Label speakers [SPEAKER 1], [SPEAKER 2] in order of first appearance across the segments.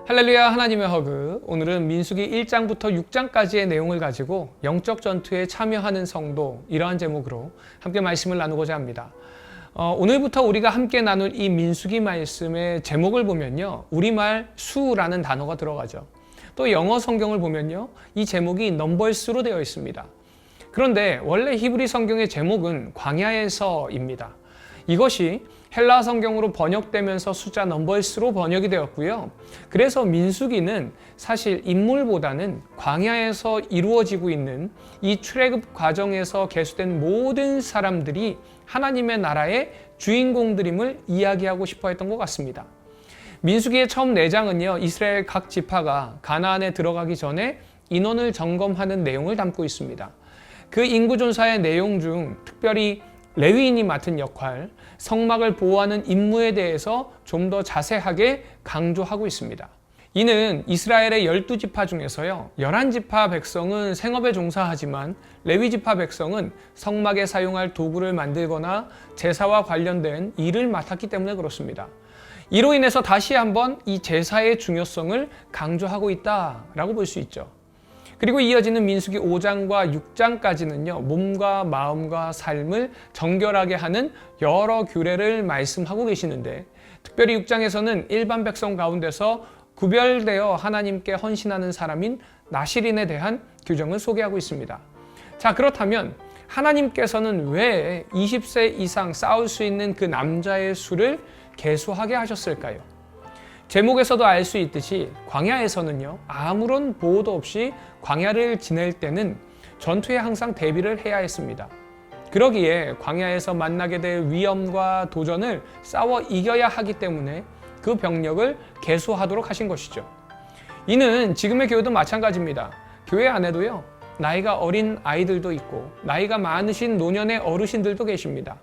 [SPEAKER 1] 할렐루야, 하나님의 허그. 오늘은 민수기 1장부터 6장까지의 내용을 가지고 영적 전투에 참여하는 성도, 이러한 제목으로 함께 말씀을 나누고자 합니다. 오늘부터 우리가 함께 나눌 이 민수기 말씀의 제목을 보면요, 우리말 수라는 단어가 들어가죠. 또 영어 성경을 보면요, 이 제목이 넘버스로 되어 있습니다. 그런데 원래 히브리 성경의 제목은 광야에서입니다. 이것이 헬라 성경으로 번역되면서 숫자 넘버스로 번역이 되었고요. 그래서 민수기는 사실 인물보다는 광야에서 이루어지고 있는 이 출애굽 과정에서 계수된 모든 사람들이 하나님의 나라의 주인공들임을 이야기하고 싶어 했던 것 같습니다. 민수기의 처음 4장은요, 이스라엘 각 지파가 가나안에 들어가기 전에 인원을 점검하는 내용을 담고 있습니다. 그 인구조사의 내용 중 특별히 레위인이 맡은 역할, 성막을 보호하는 임무에 대해서 좀 더 자세하게 강조하고 있습니다. 이는 이스라엘의 12지파 중에서요, 11지파 백성은 생업에 종사하지만 레위지파 백성은 성막에 사용할 도구를 만들거나 제사와 관련된 일을 맡았기 때문에 그렇습니다. 이로 인해서 다시 한번 이 제사의 중요성을 강조하고 있다라고 볼 수 있죠. 그리고 이어지는 민수기 5장과 6장까지는요, 몸과 마음과 삶을 정결하게 하는 여러 규례를 말씀하고 계시는데, 특별히 6장에서는 일반 백성 가운데서 구별되어 하나님께 헌신하는 사람인 나실인에 대한 규정을 소개하고 있습니다. 자, 그렇다면 하나님께서는 왜 20세 이상 싸울 수 있는 그 남자의 수를 계수하게 하셨을까요? 제목에서도 알 수 있듯이 광야에서는요, 아무런 보호도 없이 광야를 지낼 때는 전투에 항상 대비를 해야 했습니다. 그러기에 광야에서 만나게 될 위험과 도전을 싸워 이겨야 하기 때문에 그 병력을 계수하도록 하신 것이죠. 이는 지금의 교회도 마찬가지입니다. 교회 안에도요, 나이가 어린 아이들도 있고 나이가 많으신 노년의 어르신들도 계십니다.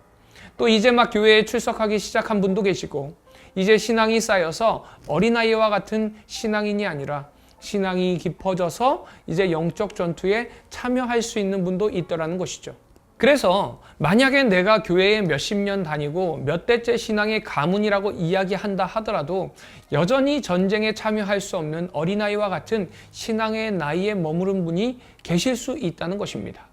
[SPEAKER 1] 또 이제 막 교회에 출석하기 시작한 분도 계시고, 이제 신앙이 쌓여서 어린아이와 같은 신앙인이 아니라 신앙이 깊어져서 이제 영적 전투에 참여할 수 있는 분도 있더라는 것이죠. 그래서 만약에 내가 교회에 몇십 년 다니고 몇 대째 신앙의 가문이라고 이야기한다 하더라도 여전히 전쟁에 참여할 수 없는 어린아이와 같은 신앙의 나이에 머무른 분이 계실 수 있다는 것입니다.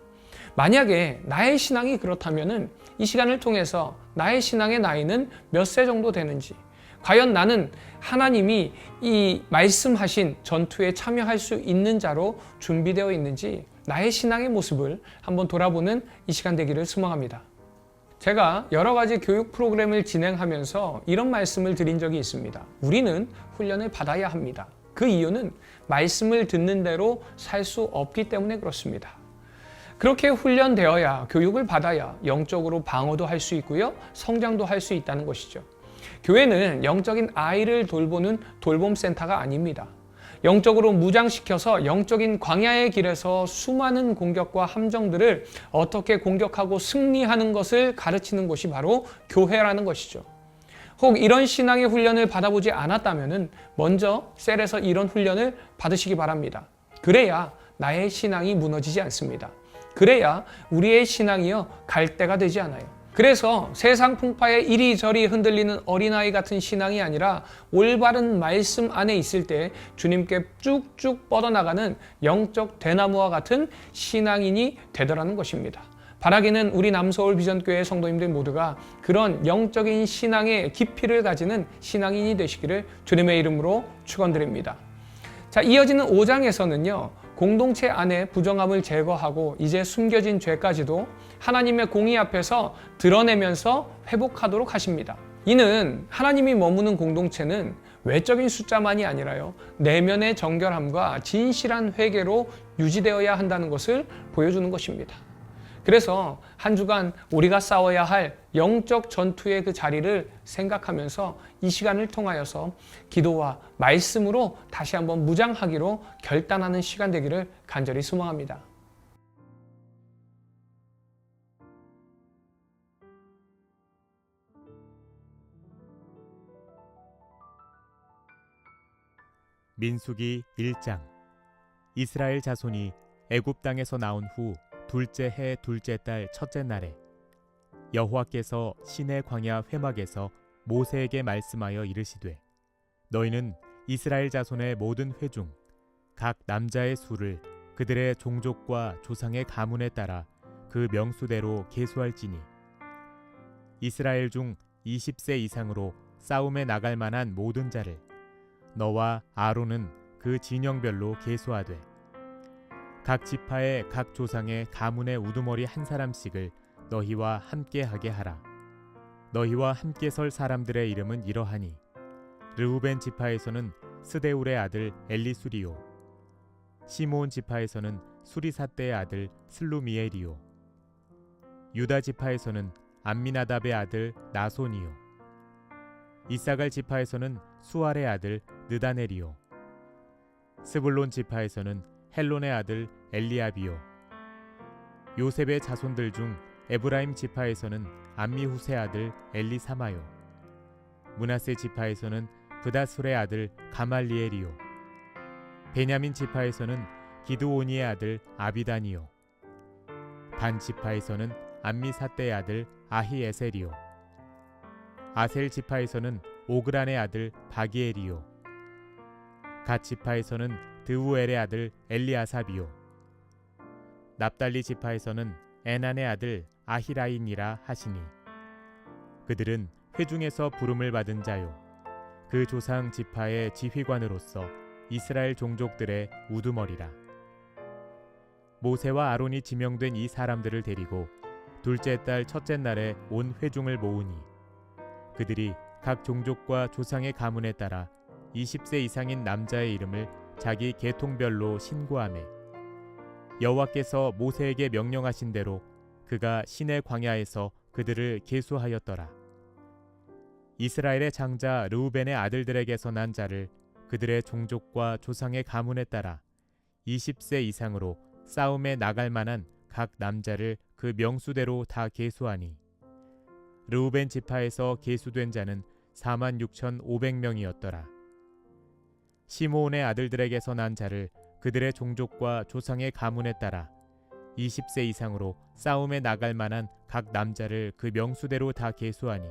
[SPEAKER 1] 만약에 나의 신앙이 그렇다면 이 시간을 통해서 나의 신앙의 나이는 몇 세 정도 되는지, 과연 나는 하나님이 이 말씀하신 전투에 참여할 수 있는 자로 준비되어 있는지, 나의 신앙의 모습을 한번 돌아보는 이 시간 되기를 소망합니다. 제가 여러 가지 교육 프로그램을 진행하면서 이런 말씀을 드린 적이 있습니다. 우리는 훈련을 받아야 합니다. 그 이유는 말씀을 듣는 대로 살 수 없기 때문에 그렇습니다. 그렇게 훈련되어야, 교육을 받아야 영적으로 방어도 할 수 있고요, 성장도 할 수 있다는 것이죠. 교회는 영적인 아이를 돌보는 돌봄센터가 아닙니다. 영적으로 무장시켜서 영적인 광야의 길에서 수많은 공격과 함정들을 어떻게 공격하고 승리하는 것을 가르치는 곳이 바로 교회라는 것이죠. 혹 이런 신앙의 훈련을 받아보지 않았다면 먼저 셀에서 이런 훈련을 받으시기 바랍니다. 그래야 나의 신앙이 무너지지 않습니다. 그래야 우리의 신앙이요, 갈대가 되지 않아요. 그래서 세상 풍파에 이리저리 흔들리는 어린아이 같은 신앙이 아니라 올바른 말씀 안에 있을 때 주님께 쭉쭉 뻗어나가는 영적 대나무와 같은 신앙인이 되더라는 것입니다. 바라기는 우리 남서울 비전교회 성도님들 모두가 그런 영적인 신앙의 깊이를 가지는 신앙인이 되시기를 주님의 이름으로 축원드립니다. 자, 이어지는 5장에서는요, 공동체 안에 부정함을 제거하고 이제 숨겨진 죄까지도 하나님의 공의 앞에서 드러내면서 회복하도록 하십니다. 이는 하나님이 머무는 공동체는 외적인 숫자만이 아니라요, 내면의 정결함과 진실한 회개로 유지되어야 한다는 것을 보여주는 것입니다. 그래서 한 주간 우리가 싸워야 할 영적 전투의 그 자리를 생각하면서 이 시간을 통하여서 기도와 말씀으로 다시 한번 무장하기로 결단하는 시간 되기를 간절히 소망합니다.
[SPEAKER 2] 민수기 1장. 이스라엘 자손이 애굽 땅에서 나온 후 둘째 해 둘째 달 첫째 날에 여호와께서 시내 광야 회막에서 모세에게 말씀하여 이르시되 너희는 이스라엘 자손의 모든 회중 각 남자의 수를 그들의 종족과 조상의 가문에 따라 그 명수대로 계수할지니 이스라엘 중 20세 이상으로 싸움에 나갈 만한 모든 자를 너와 아론은 그 진영별로 계수하되 각 지파의 각 조상의 가문의 우두머리 한 사람씩을 너희와 함께 하게 하라. 너희와 함께 설 사람들의 이름은 이러하니 르우벤 지파에서는 스데울의 아들 엘리수리요 시므온 지파에서는 수리사떼의 아들 슬루미엘이요 유다 지파에서는 암미나답의 아들 나손이요 이사갈 지파에서는 수알의 아들 느다넬이요 스불론 지파에서는 헬론의 아들 엘리압이요 요셉의 자손들 중 에브라임 지파에서는 암미후세 아들 엘리사마요 므낫세 지파에서는 브다술의 아들 가말리엘이요 베냐민 지파에서는 기드오니의 아들 아비단이요 단 지파에서는 암미사떼의 아들 아히에셀이요 아셀 지파에서는 오그란의 아들 바기엘이요 갓 지파에서는 드우엘의 아들 엘리아삽이요 납달리 지파에서는 에난의 아들 아히라인이라 하시니 그들은 회중에서 부름을 받은 자요 그 조상 지파의 지휘관으로서 이스라엘 종족들의 우두머리라. 모세와 아론이 지명된 이 사람들을 데리고 둘째 달 첫째 날에 온 회중을 모으니 그들이 각 종족과 조상의 가문에 따라 20세 이상인 남자의 이름을 자기 계통별로 신고하매 여호와께서 모세에게 명령하신 대로 그가 시내 광야에서 그들을 계수하였더라. 이스라엘의 장자 르우벤의 아들들에게서 난 자를 그들의 종족과 조상의 가문에 따라 20세 이상으로 싸움에 나갈 만한 각 남자를 그 명수대로 다 계수하니 르우벤 지파에서 계수된 자는 46,500명이었더라. 시므온의 아들들에게서 난 자를 그들의 종족과 조상의 가문에 따라 20세 이상으로 싸움에 나갈 만한 각 남자를 그 명수대로 다 계수하니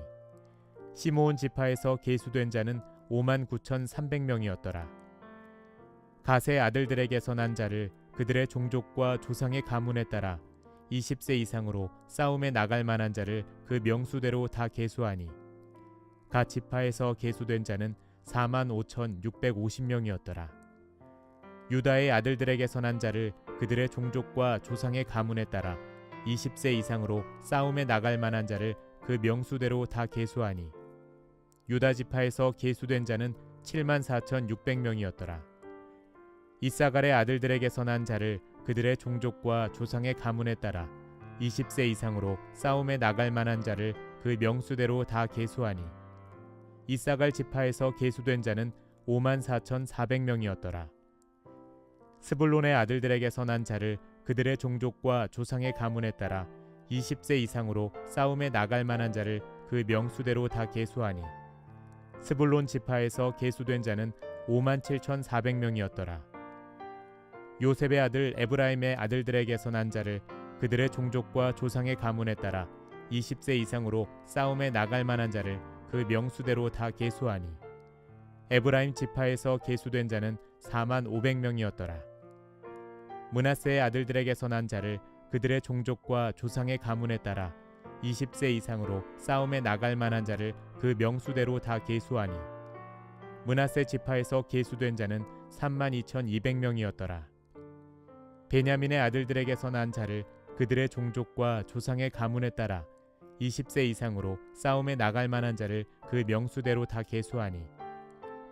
[SPEAKER 2] 시므온 지파에서 계수된 자는 59,300명이었더라. 갓의 아들들에게서 난 자를 그들의 종족과 조상의 가문에 따라 20세 이상으로 싸움에 나갈 만한 자를 그 명수대로 다 계수하니 갓 지파에서 계수된 자는 45,650명이었더라. 유다의 아들들에게서 난 자를 그들의 종족과 조상의 가문에 따라 20세 이상으로 싸움에 나갈 만한 자를 그 명수대로 다 계수하니 유다 지파에서 계수된 자는 74,600명이었더라. 이사갈의 아들들에게서 난 자를 그들의 종족과 조상의 가문에 따라 20세 이상으로 싸움에 나갈 만한 자를 그 명수대로 다 계수하니 이사갈 지파에서 계수된 자는 54,400명이었더라. 스불론의 아들들에게서 난 자를 그들의 종족과 조상의 가문에 따라 20세 이상으로 싸움에 나갈 만한 자를 그 명수대로 다 계수하니 스불론 지파에서 계수된 자는 57,400명이었더라. 요셉의 아들 에브라임의 아들들에게서 난 자를 그들의 종족과 조상의 가문에 따라 20세 이상으로 싸움에 나갈 만한 자를 그 명수대로 다 계수하니 에브라임 지파에서 계수된 자는 45,000명이었더라. 므낫세의 아들들에게서 난 자를 그들의 종족과 조상의 가문에 따라 20세 이상으로 싸움에 나갈 만한 자를 그 명수대로 다 계수하니 므낫세 지파에서 계수된 자는 32,200명이었더라. 베냐민의 아들들에게서 난 자를 그들의 종족과 조상의 가문에 따라 20세 이상으로 싸움에 나갈 만한 자를 그 명수대로 다 계수하니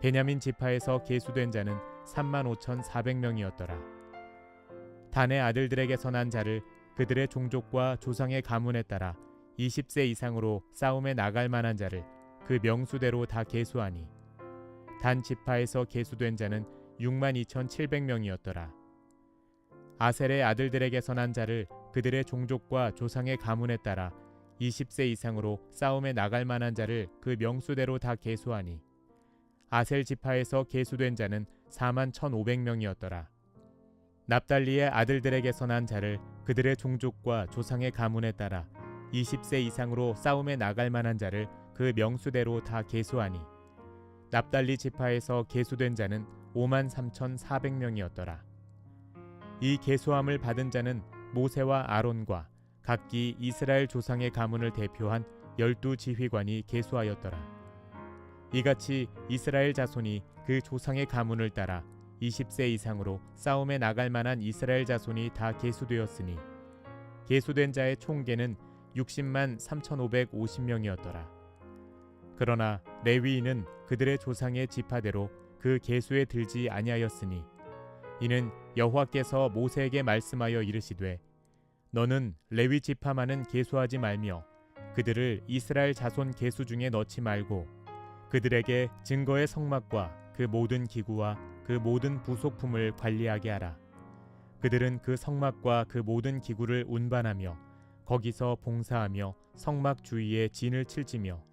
[SPEAKER 2] 베냐민 지파에서 계수된 자는 35,400명이었더라. 단의 아들들에게서 난 자를 그들의 종족과 조상의 가문에 따라 20세 이상으로 싸움에 나갈 만한 자를 그 명수대로 다 계수하니 단 지파에서 계수된 자는 62,700명이었더라. 아셀의 아들들에게서 난 자를 그들의 종족과 조상의 가문에 따라 20세 이상으로 싸움에 나갈 만한 자를 그 명수대로 다 계수하니 아셀 지파에서 계수된 자는 41,500명이었더라. 납달리의 아들들에게서 난 자를 그들의 종족과 조상의 가문에 따라 20세 이상으로 싸움에 나갈 만한 자를 그 명수대로 다 계수하니 납달리 지파에서 계수된 자는 53,400명이었더라. 이 계수함을 받은 자는 모세와 아론과 각기 이스라엘 조상의 가문을 대표한 12지휘관이 계수하였더라. 이같이 이스라엘 자손이 그 조상의 가문을 따라 20세 이상으로 싸움에 나갈 만한 이스라엘 자손이 다 계수되었으니 계수된 자의 총계는 60만 3,550명이었더라. 그러나 레위인은 그들의 조상의 지파대로 그 계수에 들지 아니하였으니 이는 여호와께서 모세에게 말씀하여 이르시되 너는 레위 지파만은 계수하지 말며 그들을 이스라엘 자손 계수 중에 넣지 말고 그들에게 증거의 성막과 그 모든 기구와 그 모든 부속품을 관리하게 하라. 그들은 그 성막과 그 모든 기구를 운반하며 거기서 봉사하며 성막 주위에 진을 칠지며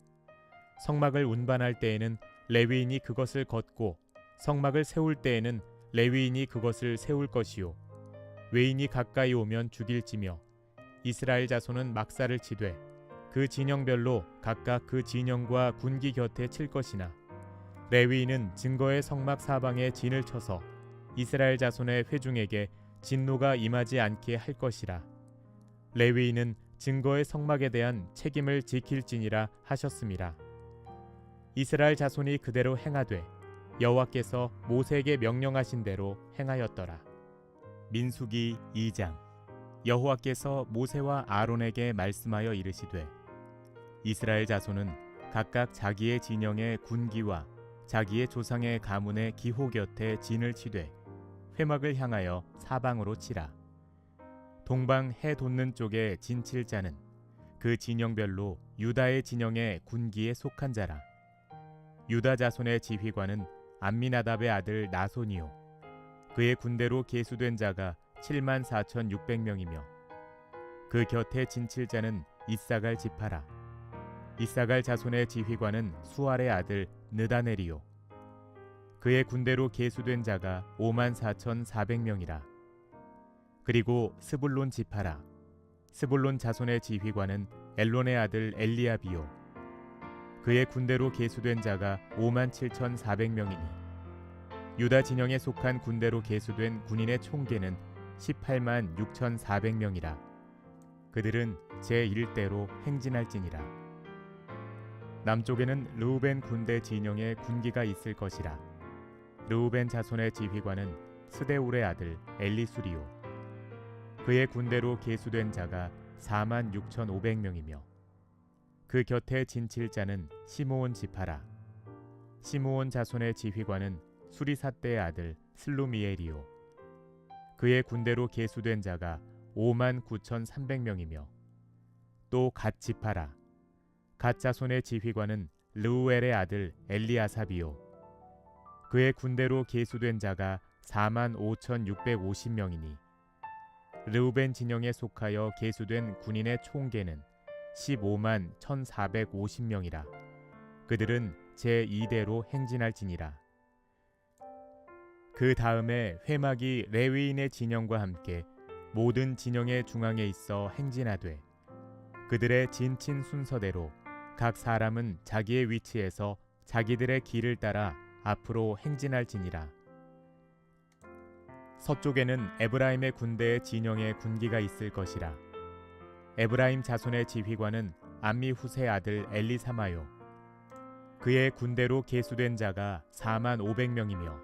[SPEAKER 2] 성막을 운반할 때에는 레위인이 그것을 걷고 성막을 세울 때에는 레위인이 그것을 세울 것이요 외인이 가까이 오면 죽일지며 이스라엘 자손은 막사를 치되 그 진영별로 각각 그 진영과 군기 곁에 칠 것이나 레위인은 증거의 성막 사방에 진을 쳐서 이스라엘 자손의 회중에게 진노가 임하지 않게 할 것이라. 레위인은 증거의 성막에 대한 책임을 지킬지니라 하셨음이라. 이스라엘 자손이 그대로 행하되 여호와께서 모세에게 명령하신 대로 행하였더라. 민수기 2장. 여호와께서 모세와 아론에게 말씀하여 이르시되 이스라엘 자손은 각각 자기의 진영의 군기와 자기의 조상의 가문의 기호 곁에 진을 치되 회막을 향하여 사방으로 치라. 동방 해 돋는 쪽에 진칠 자는 그 진영별로 유다의 진영의 군기에 속한 자라. 유다 자손의 지휘관은 암미나답의 아들 나손이요 그의 군대로 계수된 자가 74,600명이며 그 곁에 진칠 자는 이사갈 지파라. 이사갈 자손의 지휘관은 수알의 아들 느다넬이요 그의 군대로 계수된 자가 54,400명이라. 그리고 스불론 지파라. 스불론 자손의 지휘관은 엘론의 아들 엘리압이요 그의 군대로 계수된 자가 57,400명이니 유다 진영에 속한 군대로 계수된 군인의 총계는 18만 6,400명이라. 그들은 제1대로 행진할지니라. 남쪽에는 르우벤 군대 진영에 군기가 있을 것이라. 르우벤 자손의 지휘관은 스데울의 아들 엘리수리요 그의 군대로 계수된 자가 4만 6,500명이며 그 곁에 진칠 자는 시므온 지파라. 시므온 자손의 지휘관은 수리삿대의 아들 슬루미엘이요 그의 군대로 계수된 자가 5만 9,300명이며 또 갓 지파라. 갓 자손의 지휘관은 르우엘의 아들 엘리아삽이요 그의 군대로 계수된 자가 4만 5,650명이니 르우벤 진영에 속하여 계수된 군인의 총계는 15만 1,450명이라. 그들은 제2대로 행진할지니라. 그 다음에 회막이 레위인의 진영과 함께 모든 진영의 중앙에 있어 행진하되 그들의 진친 순서대로 각 사람은 자기의 위치에서 자기들의 길을 따라 앞으로 행진할지니라. 서쪽에는 에브라임의 군대의 진영에 군기가 있을 것이라. 에브라임 자손의 지휘관은 암미후세 아들 엘리사마요 그의 군대로 계수된 자가 4만 500명이며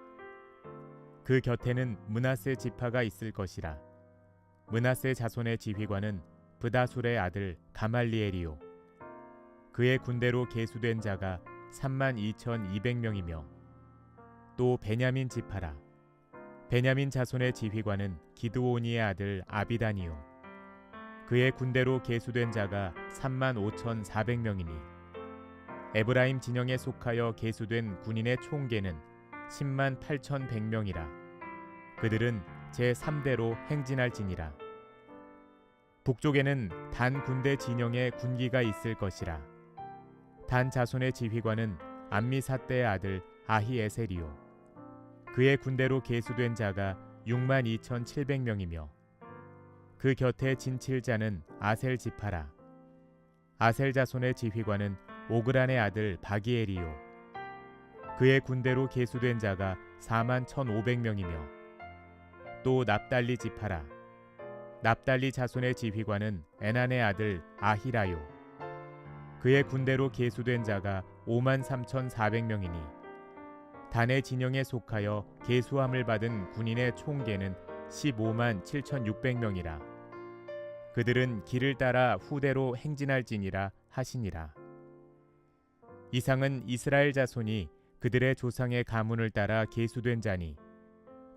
[SPEAKER 2] 그 곁에는 므낫세 지파가 있을 것이라. 므낫세 자손의 지휘관은 브다술의 아들 가말리엘이요 그의 군대로 계수된 자가 3만 2,200명이며 또 베냐민 지파라. 베냐민 자손의 지휘관은 기드오니의 아들 아비단이요 그의 군대로 계수된 자가 3만 5,400명이니 에브라임 진영에 속하여 계수된 군인의 총계는 10만 8,100명이라. 그들은 제3대로 행진할지니라. 북쪽에는 단 군대 진영에 군기가 있을 것이라. 단 자손의 지휘관은 암미삿대의 아들 아히에셀이요 그의 군대로 계수된 자가 6만 2,700명이며 그 곁에 진칠 자는 아셀 지파라. 아셀 자손의 지휘관은 오그란의 아들 바기엘이요 그의 군대로 계수된 자가 41,500명이며 또 납달리 지파라. 납달리 자손의 지휘관은 에난의 아들 아히라요. 그의 군대로 계수된 자가 53,400명이니 단의 진영에 속하여 계수함을 받은 군인의 총계는 157,600명이라. 그들은 길을 따라 후대로 행진할지니라 하시니라. 이상은 이스라엘 자손이 그들의 조상의 가문을 따라 계수된 자니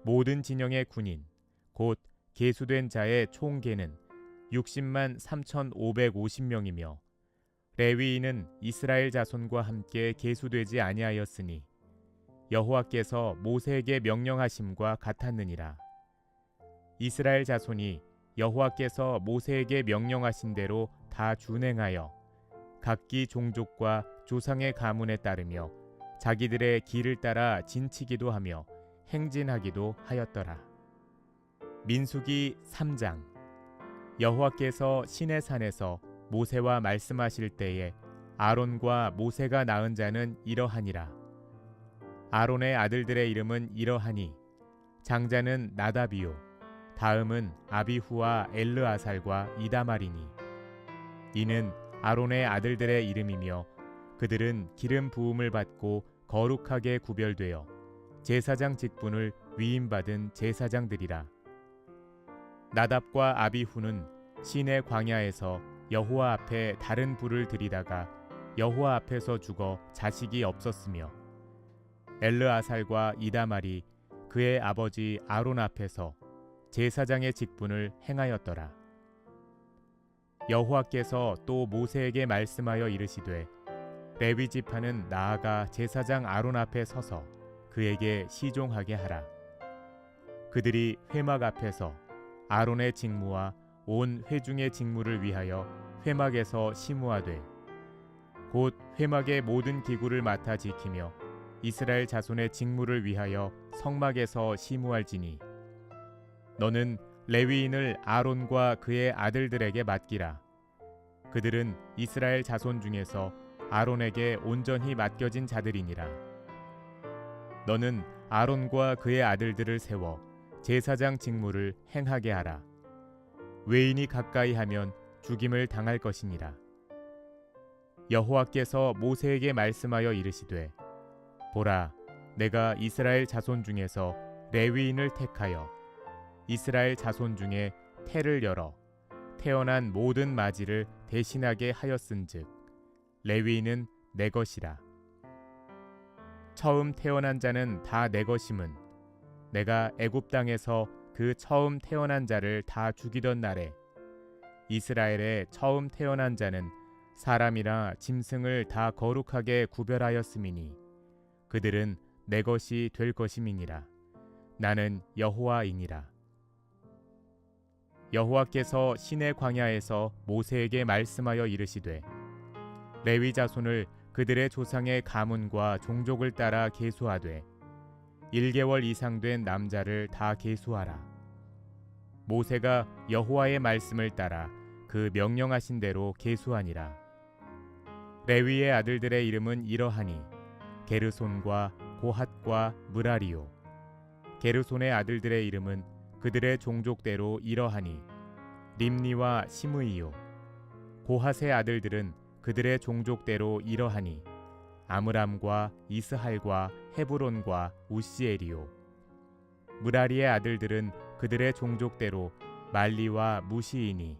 [SPEAKER 2] 모든 진영의 군인 곧 계수된 자의 총계는 60만 3,550명이며 레위인은 이스라엘 자손과 함께 계수되지 아니하였으니 여호와께서 모세에게 명령하심과 같았느니라. 이스라엘 자손이 여호와께서 모세에게 명령하신 대로 다 준행하여 각기 종족과 조상의 가문에 따르며 자기들의 길을 따라 진치기도 하며 행진하기도 하였더라. 민수기 3장. 여호와께서 시내산에서 모세와 말씀하실 때에 아론과 모세가 낳은 자는 이러하니라. 아론의 아들들의 이름은 이러하니 장자는 나답이요 다음은 아비후와 엘르아살과 이다말이니 이는 아론의 아들들의 이름이며 그들은 기름 부음을 받고 거룩하게 구별되어 제사장 직분을 위임받은 제사장들이라. 나답과 아비후는 시내 광야에서 여호와 앞에 다른 불을 들이다가 여호와 앞에서 죽어 자식이 없었으며 엘르아살과 이다말이 그의 아버지 아론 앞에서 제사장의 직분을 행하였더라. 여호와께서 또 모세에게 말씀하여 이르시되 레위 지파는 나아가 제사장 아론 앞에 서서 그에게 시종하게 하라. 그들이 회막 앞에서 아론의 직무와 온 회중의 직무를 위하여 회막에서 심우하되 곧 회막의 모든 기구를 맡아 지키며 이스라엘 자손의 직무를 위하여 성막에서 심우할지니 너는 레위인을 아론과 그의 아들들에게 맡기라. 그들은 이스라엘 자손 중에서 아론에게 온전히 맡겨진 자들이니라. 너는 아론과 그의 아들들을 세워 제사장 직무를 행하게 하라. 외인이 가까이 하면 죽임을 당할 것이니라. 여호와께서 모세에게 말씀하여 이르시되 보라, 내가 이스라엘 자손 중에서 레위인을 택하여 이스라엘 자손 중에 태를 열어 태어난 모든 마지를 대신하게 하였은즉 레위인은 내 것이라. 처음 태어난 자는 다 내 것임은 내가 애굽 땅에서 그 처음 태어난 자를 다 죽이던 날에 이스라엘의 처음 태어난 자는 사람이나 짐승을 다 거룩하게 구별하였음이니 그들은 내 것이 될 것임이니라. 나는 여호와이니라. 여호와께서 시내 광야에서 모세에게 말씀하여 이르시되 레위 자손을 그들의 조상의 가문과 종족을 따라 계수하되 1개월 이상 된 남자를 다 계수하라. 모세가 여호와의 말씀을 따라 그 명령하신 대로 계수하니라. 레위의 아들들의 이름은 이러하니 게르손과 고핫과 므라리요. 게르손의 아들들의 이름은 그들의 종족대로 이러하니 림니와 시므이요. 고핫의 아들들은 그들의 종족대로 이러하니 아므람과 이스할과 헤브론과 우시엘이요. 므라리의 아들들은 그들의 종족대로 말리와 무시이니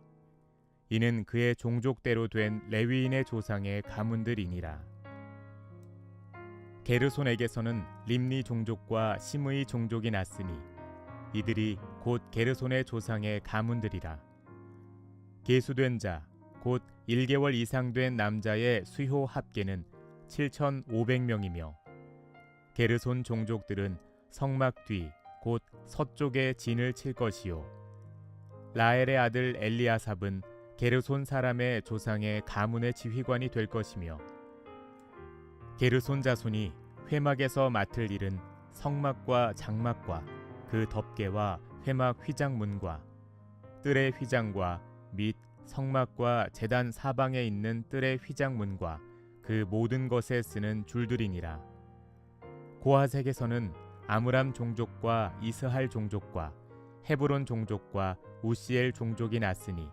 [SPEAKER 2] 이는 그의 종족대로 된 레위인의 조상의 가문들이니라. 게르손에게서는 림니 종족과 시므이 종족이 났으니 이들이 곧 게르손의 조상의 가문들이라. 계수된 자 곧 1개월 이상 된 남자의 수효 합계는 7,500명이며 게르손 종족들은 성막 뒤 곧 서쪽에 진을 칠 것이요. 라엘의 아들 엘리아삽은 게르손 사람의 조상의 가문의 지휘관이 될 것이며 게르손 자손이 회막에서 맡을 일은 성막과 장막과 그 덮개와 회막 휘장문과 뜰의 휘장과 및 성막과 제단 사방에 있는 뜰의 휘장문과 그 모든 것에 쓰는 줄들이니라. 고핫에게서는 아므람 종족과 이스할 종족과 헤브론 종족과 우시엘 종족이 났으니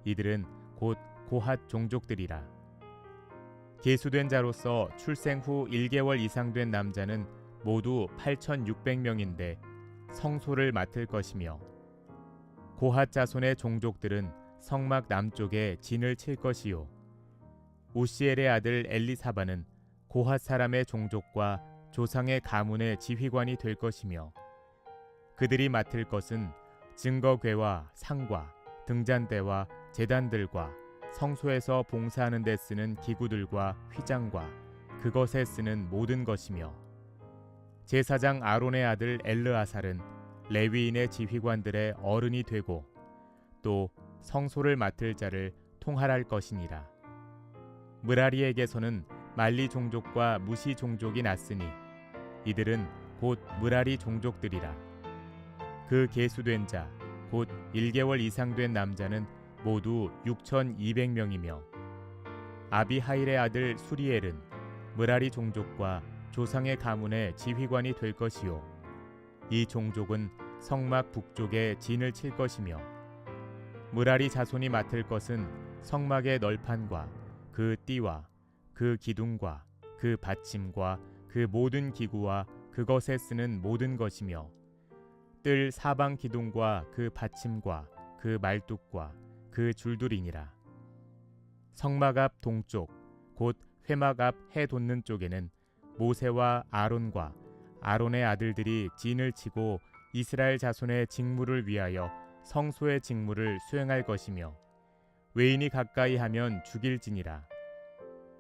[SPEAKER 2] 이들은 곧 고핫 종족들이라. 계수된 자로서 출생 후 1개월 이상 된 남자는 모두 8,600명인데 성소를 맡을 것이며 고핫 자손의 종족들은 성막 남쪽에 진을 칠 것이요 우시엘의 아들 엘리사바는 고핫 사람의 종족과 조상의 가문의 지휘관이 될 것이며 그들이 맡을 것은 증거궤와 상과 등잔대와 제단들과 성소에서 봉사하는 데 쓰는 기구들과 휘장과 그것에 쓰는 모든 것이며 제사장 아론의 아들 엘르아살은 레위인의 지휘관들의 어른이 되고 또 성소를 맡을 자를 통할할 것이니라. 므라리에게서는 말리 종족과 무시 종족이 났으니 이들은 곧 므라리 종족들이라. 그 계수된 자 곧 1개월 이상 된 남자는 모두 6,200명이며 아비하일의 아들 수리엘은 므라리 종족과 조상의 가문의 지휘관이 될 것이요 이 종족은 성막 북쪽에 진을 칠 것이며 므라리 자손이 맡을 것은 성막의 널판과 그 띠와 그 기둥과 그 받침과 그 모든 기구와 그것에 쓰는 모든 것이며 뜰 사방 기둥과 그 받침과 그 말뚝과 그 줄들이니라. 성막 앞 동쪽 곧 회막 앞 해 돋는 쪽에는 모세와 아론과 아론의 아들들이 진을 치고 이스라엘 자손의 직무를 위하여 성소의 직무를 수행할 것이며 외인이 가까이 하면 죽일지니라.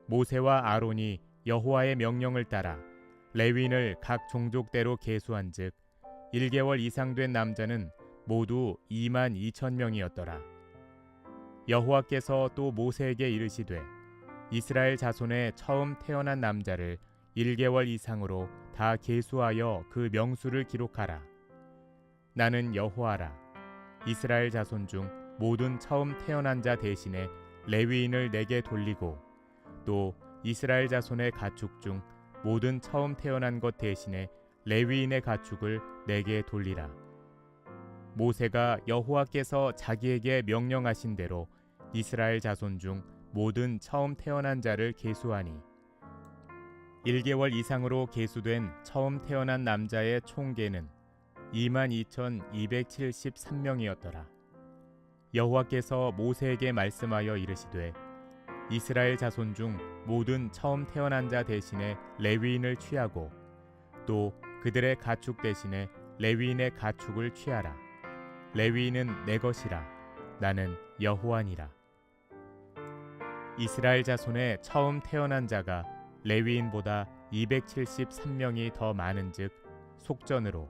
[SPEAKER 2] 모세와 아론이 여호와의 명령을 따라 레위인을 각 종족대로 계수한즉 1개월 이상 된 남자는 모두 22,000명이었더라. 여호와께서 또 모세에게 이르시되 이스라엘 자손의 처음 태어난 남자를 1개월 이상으로 다 계수하여 그 명수를 기록하라. 나는 여호와라. 이스라엘 자손 중 모든 처음 태어난 자 대신에 레위인을 내게 돌리고 또 이스라엘 자손의 가축 중 모든 처음 태어난 것 대신에 레위인의 가축을 내게 돌리라. 모세가 여호와께서 자기에게 명령하신 대로 이스라엘 자손 중 모든 처음 태어난 자를 계수하니 1개월 이상으로 계수된 처음 태어난 남자의 총계는 22,273명이었더라. 여호와께서 모세에게 말씀하여 이르시되 이스라엘 자손 중 모든 처음 태어난 자 대신에 레위인을 취하고 또 그들의 가축 대신에 레위인의 가축을 취하라. 레위인은 내 것이라. 나는 여호와니라. 이스라엘 자손의 처음 태어난 자가 레위인보다 273명이 더 많은즉 속전으로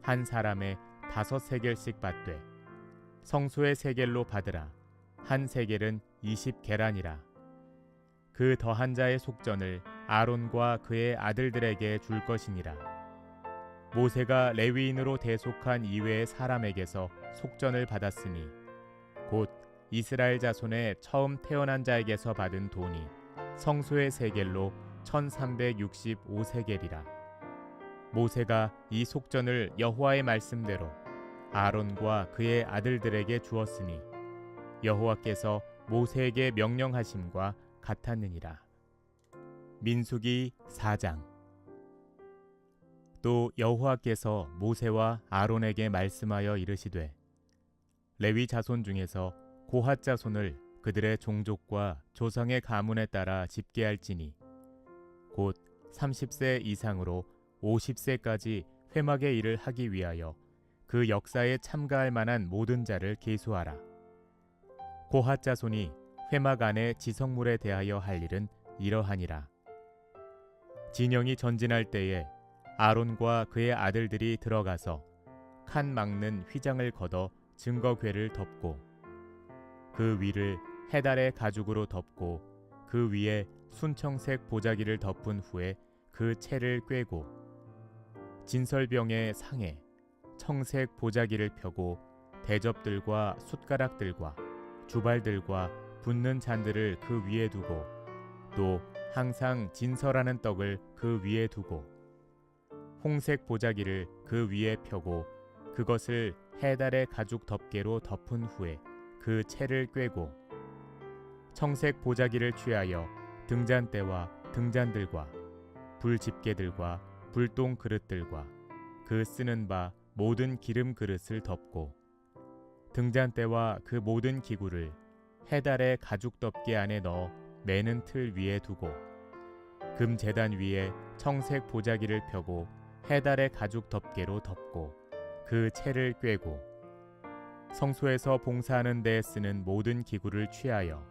[SPEAKER 2] 한 사람에 5세겔씩 받되 성소의 세겔로 받으라. 한 세겔은 20계란이라. 그 더한 자의 속전을 아론과 그의 아들들에게 줄 것이니라. 모세가 레위인으로 대속한 이외의 사람에게서 속전을 받았으니 곧 이스라엘 자손의 처음 태어난 자에게서 받은 돈이 성소의 세겔로 1365세겔이라. 모세가 이 속전을 여호와의 말씀대로 아론과 그의 아들들에게 주었으니 여호와께서 모세에게 명령하심과 같았느니라. 민수기 4장. 또 여호와께서 모세와 아론에게 말씀하여 이르시되 레위 자손 중에서 고핫 자손을 그들의 종족과 조상의 가문에 따라 집계할지니 곧 30세 이상으로 50세까지 회막의 일을 하기 위하여 그 역사에 참가할 만한 모든 자를 계수하라. 고핫 자손이 회막 안의 지성물에 대하여 할 일은 이러하니라. 진영이 전진할 때에 아론과 그의 아들들이 들어가서 칸 막는 휘장을 걷어 증거궤를 덮고 그 위를 해달의 가죽으로 덮고 그 위에 순청색 보자기를 덮은 후에 그 채를 꿰고 진설병의 상에 청색 보자기를 펴고 대접들과 숟가락들과 주발들과 붓는 잔들을 그 위에 두고 또 항상 진설하는 떡을 그 위에 두고 홍색 보자기를 그 위에 펴고 그것을 해달의 가죽 덮개로 덮은 후에 그 채를 꿰고 청색 보자기를 취하여 등잔대와 등잔들과 불집게들과 불똥 그릇들과 그 쓰는 바 모든 기름 그릇을 덮고 등잔대와 그 모든 기구를 해달의 가죽 덮개 안에 넣어 매는 틀 위에 두고 금 제단 위에 청색 보자기를 펴고 해달의 가죽 덮개로 덮고 그 채를 꿰고 성소에서 봉사하는 데에 쓰는 모든 기구를 취하여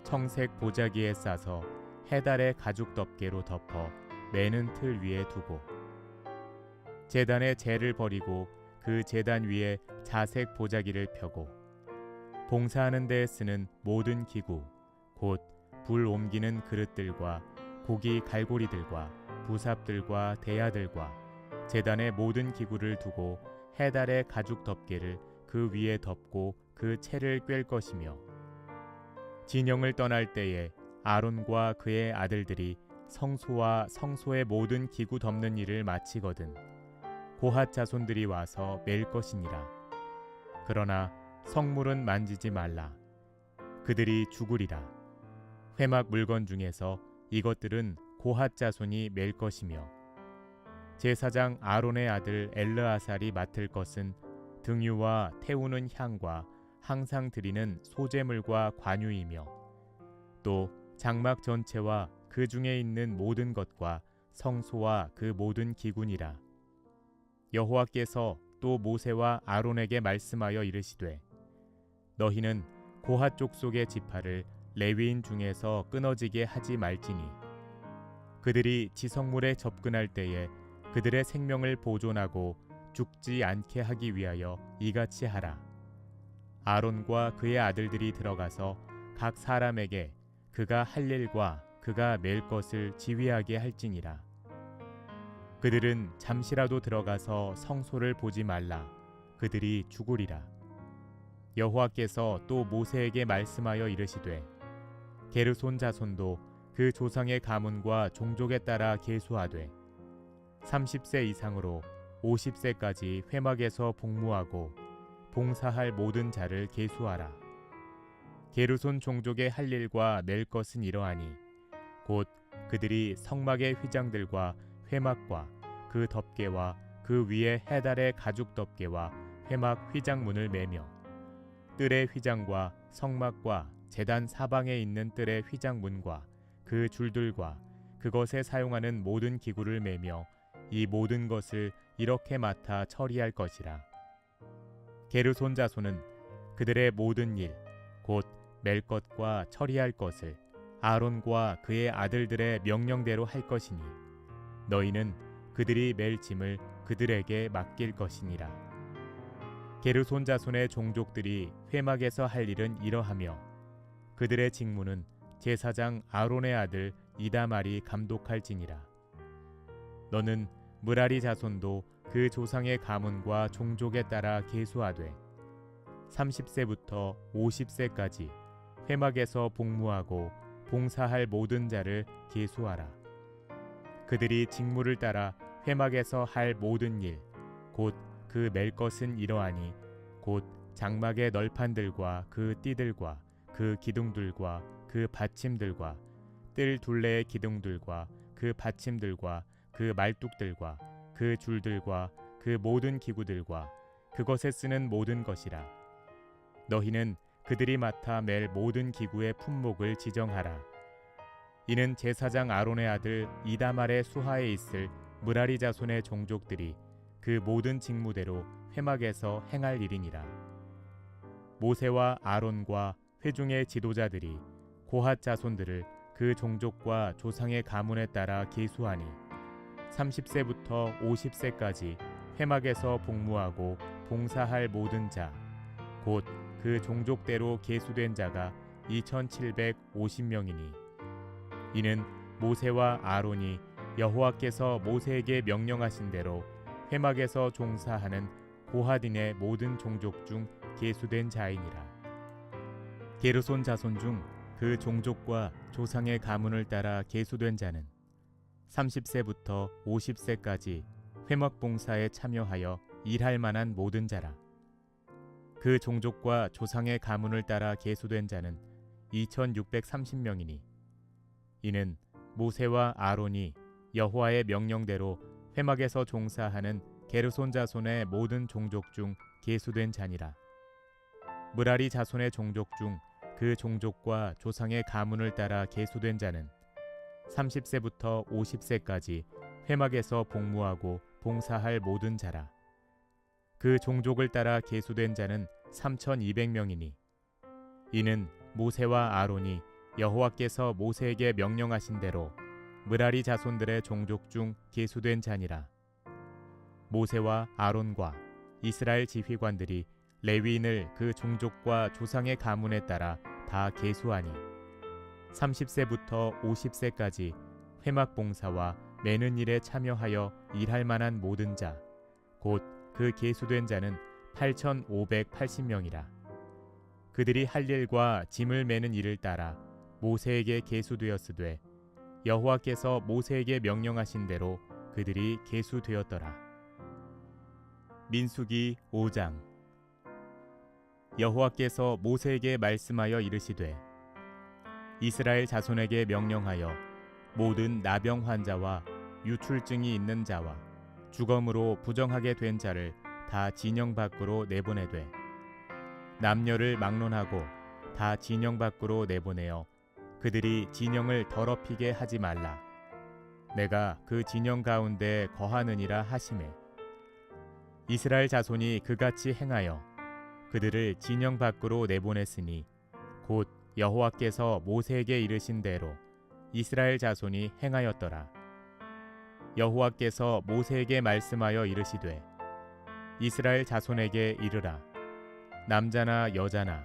[SPEAKER 2] 청색 보자기에 싸서 해달의 가죽 덮개로 덮어 매는 틀 위에 두고 제단의 재를 버리고 그 제단 위에 자색 보자기를 펴고 봉사하는 데에 쓰는 모든 기구 곧 불 옮기는 그릇들과 고기 갈고리들과 부삽들과 대야들과 제단의 모든 기구를 두고 해달의 가죽 덮개를 그 위에 덮고 그 채를 꿰 것이며 진영을 떠날 때에 아론과 그의 아들들이 성소와 성소의 모든 기구 덮는 일을 마치거든 고핫 자손들이 와서 맬 것이니라. 그러나 성물은 만지지 말라. 그들이 죽으리라. 회막 물건 중에서 이것들은 고핫 자손이 맬 것이며 제사장 아론의 아들 엘르아살이 맡을 것은 등유와 태우는 향과 항상 드리는 소제물과 관유이며 또 장막 전체와 그 중에 있는 모든 것과 성소와 그 모든 기구니라. 여호와께서 또 모세와 아론에게 말씀하여 이르시되 너희는 고핫 족속의 지파를 레위인 중에서 끊어지게 하지 말지니 그들이 지성물에 접근할 때에 그들의 생명을 보존하고 죽지 않게 하기 위하여 이같이 하라. 아론과 그의 아들들이 들어가서 각 사람에게 그가 할 일과 그가 맬 것을 지휘하게 할지니라. 그들은 잠시라도 들어가서 성소를 보지 말라. 그들이 죽으리라. 여호와께서 또 모세에게 말씀하여 이르시되 게르손 자손도 그 조상의 가문과 종족에 따라 계수하되 30세 이상으로 50세까지 회막에서 복무하고 봉사할 모든 자를 계수하라. 게르손 종족의 할 일과 낼 것은 이러하니 곧 그들이 성막의 휘장들과 회막과 그 덮개와 그 위에 해달의 가죽 덮개와 회막 휘장문을 매며 뜰의 휘장과 성막과 제단 사방에 있는 뜰의 휘장문과 그 줄들과 그것에 사용하는 모든 기구를 매며 이 모든 것을 이렇게 맡아 처리할 것이라. 게르손 자손은 그들의 모든 일 곧 맬 것과 처리할 것을 아론과 그의 아들들의 명령대로 할 것이니 너희는 그들이 맬 짐을 그들에게 맡길 것이니라. 게르손 자손의 종족들이 회막에서 할 일은 이러하며 그들의 직무는 제사장 아론의 아들 이다말이 감독할지니라. 너는 므라리 자손도 그 조상의 가문과 종족에 따라 계수하되 30세부터 50세까지 회막에서 복무하고 봉사할 모든 자를 계수하라. 그들이 직무를 따라 회막에서 할 모든 일 곧 그 맬 것은 이러하니 곧 장막의 널판들과 그 띠들과 그 기둥들과 그 받침들과 뜰 둘레의 기둥들과 그 받침들과 그 말뚝들과 그 줄들과 그 모든 기구들과 그것에 쓰는 모든 것이라. 너희는 그들이 맡아 맬 모든 기구의 품목을 지정하라. 이는 제사장 아론의 아들 이다말의 수하에 있을 므라리 자손의 종족들이 그 모든 직무대로 회막에서 행할 일이니라. 모세와 아론과 회중의 지도자들이 고핫 자손들을 그 종족과 조상의 가문에 따라 계수하니 30세부터 50세까지 회막에서 복무하고 봉사할 모든 자 곧 그 종족대로 계수된 자가 2750명이니 이는 모세와 아론이 여호와께서 모세에게 명령하신 대로 회막에서 종사하는 고핫인의 모든 종족 중 계수된 자이니라. 게르손 자손 중 그 종족과 조상의 가문을 따라 계수된 자는 30세부터 50세까지 회막 봉사에 참여하여 일할 만한 모든 자라. 그 종족과 조상의 가문을 따라 계수된 자는 2630명이니 이는 모세와 아론이 여호와의 명령대로 회막에서 종사하는 게르손 자손의 모든 종족 중 계수된 자니라. 므라리 자손의 종족 중 그 종족과 조상의 가문을 따라 계수된 자는 30세부터 50세까지 회막에서 복무하고 봉사할 모든 자라. 그 종족을 따라 계수된 자는 3200명이니 이는 모세와 아론이 여호와께서 모세에게 명령하신 대로 므라리 자손들의 종족 중 계수된 자니라. 모세와 아론과 이스라엘 지휘관들이 레위인을 그 종족과 조상의 가문에 따라 다 계수하니 30세부터 50세까지 회막 봉사와 매는 일에 참여하여 일할 만한 모든 자 곧 그 계수된 자는 8580명이라. 그들이 할 일과 짐을 매는 일을 따라 모세에게 계수되었으되 여호와께서 모세에게 명령하신 대로 그들이 계수되었더라. 민수기 5장. 여호와께서 모세에게 말씀하여 이르시되 이스라엘 자손에게 명령하여 모든 나병 환자와 유출증이 있는 자와 주검으로 부정하게 된 자를 다 진영 밖으로 내보내되 남녀를 막론하고 다 진영 밖으로 내보내어 그들이 진영을 더럽히게 하지 말라. 내가 그 진영 가운데 거하느니라 하시매 이스라엘 자손이 그같이 행하여 그들을 진영 밖으로 내보냈으니 곧 여호와께서 모세에게 이르신 대로 이스라엘 자손이 행하였더라. 여호와께서 모세에게 말씀하여 이르시되 이스라엘 자손에게 이르라. 남자나 여자나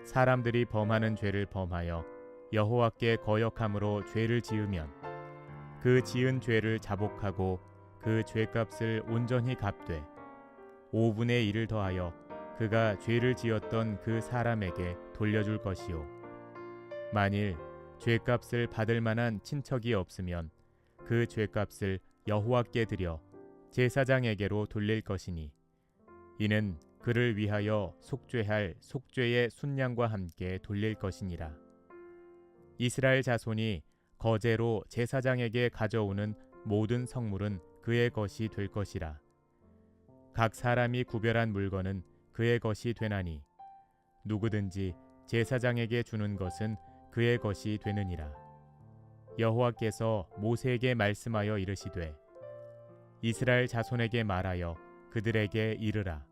[SPEAKER 2] 사람들이 범하는 죄를 범하여 여호와께 거역함으로 죄를 지으면 그 지은 죄를 자복하고 그 죄값을 온전히 갚되 5분의 1을 더하여 그가 죄를 지었던 그 사람에게 돌려줄 것이요. 만일 죄값을 받을 만한 친척이 없으면 그 죄값을 여호와께 드려 제사장에게로 돌릴 것이니 이는 그를 위하여 속죄할 속죄의 순양과 함께 돌릴 것이니라. 이스라엘 자손이 거제로 제사장에게 가져오는 모든 성물은 그의 것이 될 것이라. 각 사람이 구별한 물건은 그의 것이 되나니 누구든지 제사장에게 주는 것은 그의 것이 되느니라. 여호와께서 모세에게 말씀하여 이르시되 이스라엘 자손에게 말하여 그들에게 이르라.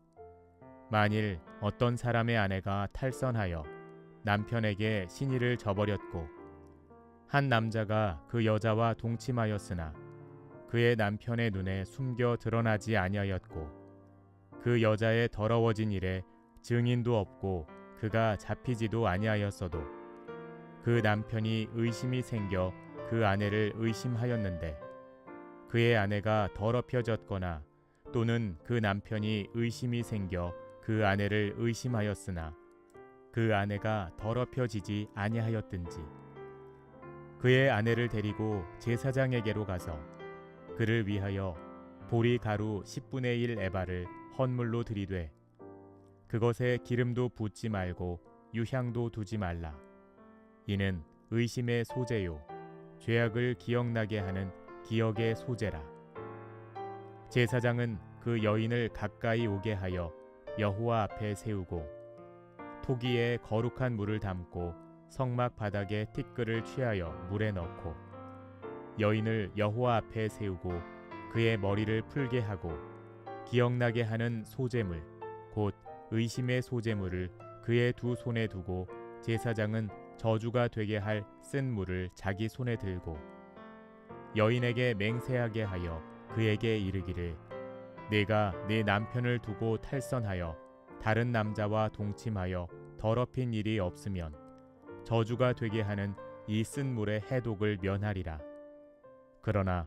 [SPEAKER 2] 만일 어떤 사람의 아내가 탈선하여 남편에게 신의를 저버렸고 한 남자가 그 여자와 동침하였으나 그의 남편의 눈에 숨겨 드러나지 아니하였고 그 여자의 더러워진 일에 증인도 없고 그가 잡히지도 아니하였어도 그 남편이 의심이 생겨 그 아내를 의심하였는데 그의 아내가 더럽혀졌거나 또는 그 남편이 의심이 생겨 그 아내를 의심하였으나 그 아내가 더럽혀지지 아니하였든지 그의 아내를 데리고 제사장에게로 가서 그를 위하여 보리 가루 10분의 1 에바를 헌물로 드리되 그것에 기름도 붓지 말고 유향도 두지 말라. 이는 의심의 소재요 죄악을 기억나게 하는 기억의 소재라. 제사장은 그 여인을 가까이 오게 하여 여호와 앞에 세우고 토기에 거룩한 물을 담고 성막 바닥에 티끌을 취하여 물에 넣고 여인을 여호와 앞에 세우고 그의 머리를 풀게 하고 기억나게 하는 소재물 곧 의심의 소재물을 그의 두 손에 두고 제사장은 저주가 되게 할 쓴 물을 자기 손에 들고 여인에게 맹세하게 하여 그에게 이르기를 내가 내 남편을 두고 탈선하여 다른 남자와 동침하여 더럽힌 일이 없으면 저주가 되게 하는 이 쓴 물의 해독을 면하리라. 그러나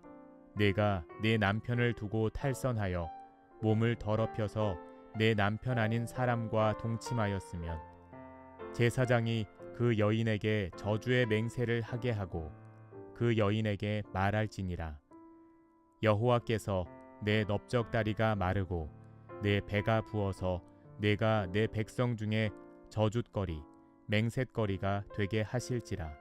[SPEAKER 2] 내가 내 남편을 두고 탈선하여 몸을 더럽혀서 내 남편 아닌 사람과 동침하였으면 제사장이 그 여인에게 저주의 맹세를 하게 하고 그 여인에게 말할지니라. 여호와께서 내 넓적다리가 마르고 내 배가 부어서 내가 내 백성 중에 저주거리 맹셋거리가 되게 하실지라.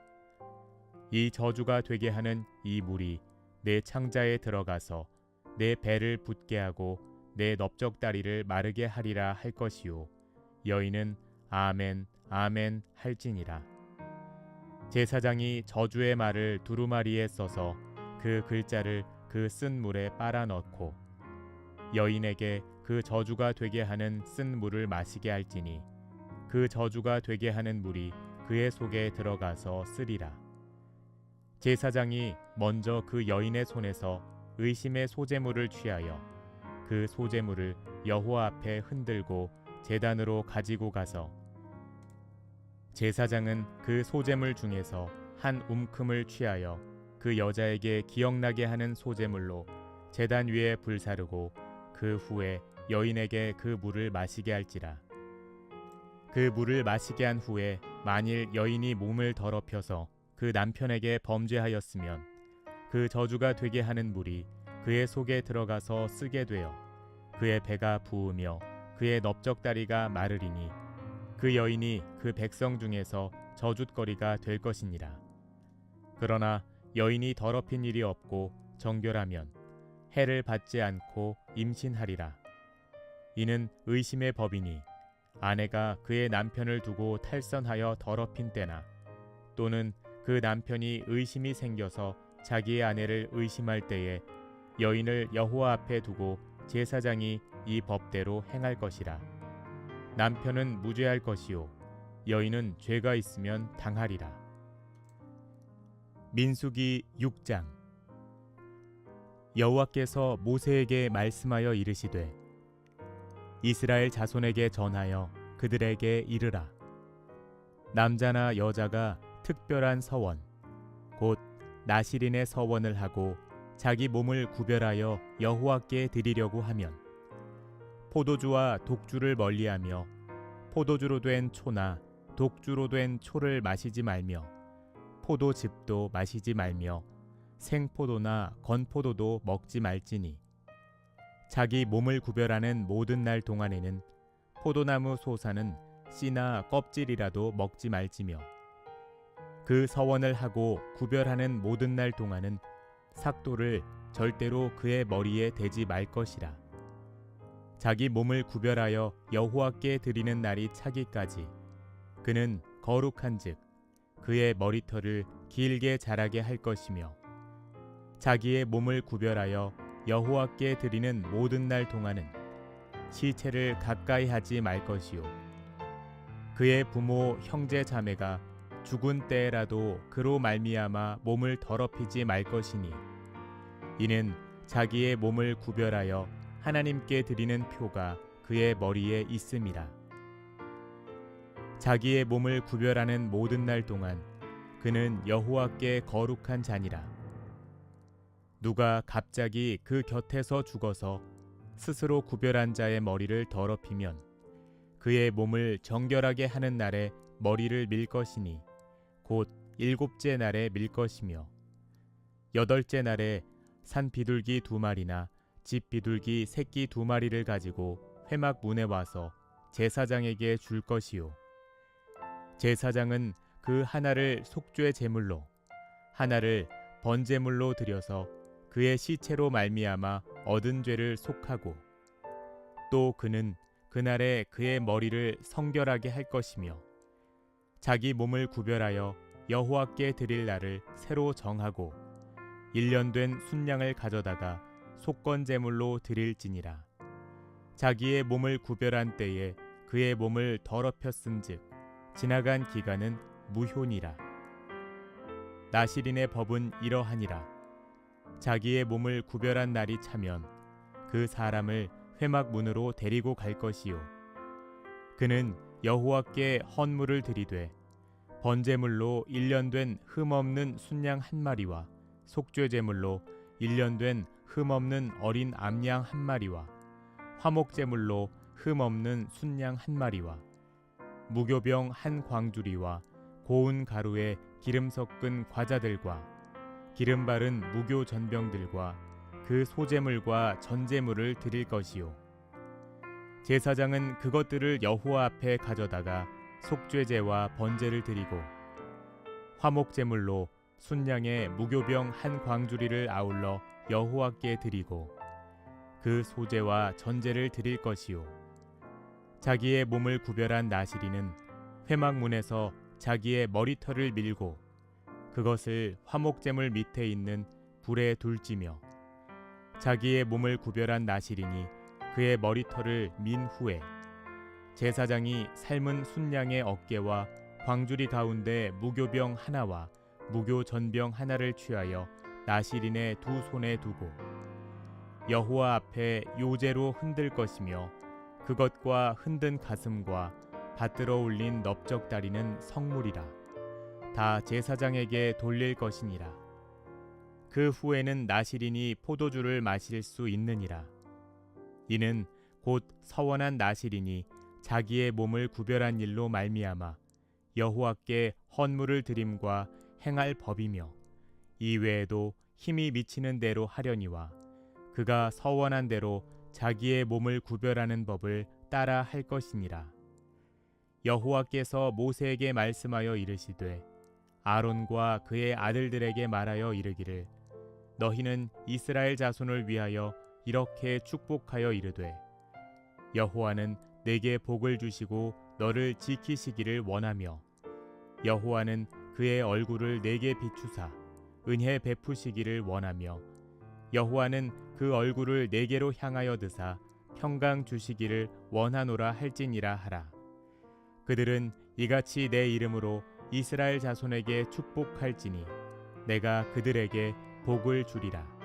[SPEAKER 2] 이 저주가 되게 하는 이 물이 내 창자에 들어가서 내 배를 붓게 하고 내 넓적다리를 마르게 하리라 할 것이요 여인은 아멘 아멘 할지니라. 제사장이 저주의 말을 두루마리에 써서 그 글자를 그 쓴 물에 빨아 넣고 여인에게 그 저주가 되게 하는 쓴 물을 마시게 할지니 그 저주가 되게 하는 물이 그의 속에 들어가서 쓰리라. 제사장이 먼저 그 여인의 손에서 의심의 소재물을 취하여 그 소재물을 여호와 앞에 흔들고 제단으로 가지고 가서 제사장은 그 소재물 중에서 한 움큼을 취하여 그 여자에게 기억나게 하는 소재물로 제단 위에 불사르고 그 후에 여인에게 그 물을 마시게 할지라. 그 물을 마시게 한 후에 만일 여인이 몸을 더럽혀서 그 남편에게 범죄하였으면 그 저주가 되게 하는 물이 그의 속에 들어가서 쓰게 되어 그의 배가 부으며 그의 넓적다리가 마르리니 그 여인이 그 백성 중에서 저주거리가 될 것이니라. 그러나 여인이 더럽힌 일이 없고 정결하면 해를 받지 않고 임신하리라. 이는 의심의 법이니 아내가 그의 남편을 두고 탈선하여 더럽힌 때나 또는 그 남편이 의심이 생겨서 자기의 아내를 의심할 때에 여인을 여호와 앞에 두고 제사장이 이 법대로 행할 것이라. 남편은 무죄할 것이요 여인은 죄가 있으면 당하리라. 민수기 6장. 여호와께서 모세에게 말씀하여 이르시되 이스라엘 자손에게 전하여 그들에게 이르라. 남자나 여자가 특별한 서원 곧 나실인의 서원을 하고 자기 몸을 구별하여 여호와께 드리려고 하면 포도주와 독주를 멀리하며 포도주로 된 초나 독주로 된 초를 마시지 말며 포도즙도 마시지 말며 생포도나 건포도도 먹지 말지니 자기 몸을 구별하는 모든 날 동안에는 포도나무 소사는 씨나 껍질이라도 먹지 말지며 그 서원을 하고 구별하는 모든 날 동안은 삭도를 절대로 그의 머리에 대지 말 것이라. 자기 몸을 구별하여 여호와께 드리는 날이 차기까지 그는 거룩한즉 그의 머리털을 길게 자라게 할 것이며 자기의 몸을 구별하여 여호와께 드리는 모든 날 동안은 시체를 가까이 하지 말 것이요 그의 부모 형제 자매가 죽은 때에라도 그로 말미암아 몸을 더럽히지 말 것이니 이는 자기의 몸을 구별하여 하나님께 드리는 표가 그의 머리에 있음이라. 자기의 몸을 구별하는 모든 날 동안 그는 여호와께 거룩한 자니라. 누가 갑자기 그 곁에서 죽어서 스스로 구별한 자의 머리를 더럽히면 그의 몸을 정결하게 하는 날에 머리를 밀 것이니 곧 7째 날에 밀 것이며 8째 날에 산 비둘기 2마리나 집 비둘기 새끼 2마리를 가지고 회막 문에 와서 제사장에게 줄 것이요 제사장은 그 하나를 속죄 제물로 하나를 번제물로 드려서 그의 시체로 말미암아 얻은 죄를 속하고 또 그는 그날에 그의 머리를 성결하게 할 것이며 자기 몸을 구별하여 여호와께 드릴 날을 새로 정하고 1년 된 순양을 가져다가 속건 제물로 드릴지니라. 자기의 몸을 구별한 때에 그의 몸을 더럽혔은즉 지나간 기간은 무효니라. 나실인의 법은 이러하니라. 자기의 몸을 구별한 날이 차면 그 사람을 회막 문으로 데리고 갈 것이요 그는 여호와께 헌물을 드리되 번제물로 1년 된 흠없는 순양 1마리와 속죄제물로 1년 된 흠없는 어린 암양 1마리와 화목제물로 흠없는 순양 1마리와 무교병 1광주리와 고운 가루에 기름 섞은 과자들과 기름 바른 무교 전병들과 그 소제물과 전제물을 드릴 것이요 제사장은 그것들을 여호와 앞에 가져다가 속죄제와 번제를 드리고 화목제물로 순양의 무교병 한 광주리를 아울러 여호와께 드리고 그 소제와 전제를 드릴 것이요 자기의 몸을 구별한 나시리는 회막문에서 자기의 머리털을 밀고 그것을 화목제물 밑에 있는 불에 둘지며 자기의 몸을 구별한 나시리니 그의 머리털을 민 후에 제사장이 삶은 순양의 어깨와 광주리 가운데 무교병 하나와 무교전병 하나를 취하여 나시린의 두 손에 두고 여호와 앞에 요제로 흔들 것이며 그것과 흔든 가슴과 받들어 올린 넓적다리는 성물이라 다 제사장에게 돌릴 것이니라. 그 후에는 나시린이 포도주를 마실 수 있느니라. 이는 곧 서원한 나시린이 자기의 몸을 구별한 일로 말미암아 여호와께 헌물을 드림과 행할 법이며 이 외에도 힘이 미치는 대로 하려니와 그가 서원한 대로 자기의 몸을 구별하는 법을 따라 할 것이니라. 여호와께서 모세에게 말씀하여 이르시되 아론과 그의 아들들에게 말하여 이르기를 너희는 이스라엘 자손을 위하여 이렇게 축복하여 이르되 여호와는 내게 복을 주시고 너를 지키시기를 원하며 여호와는 그의 얼굴을 내게 비추사 은혜 베푸시기를 원하며 여호와는 그 얼굴을 내게로 향하여 드사 평강 주시기를 원하노라 할지니라 하라. 그들은 이같이 내 이름으로 이스라엘 자손에게 축복할지니 내가 그들에게 복을 주리라.